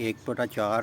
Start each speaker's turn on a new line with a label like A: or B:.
A: 1/4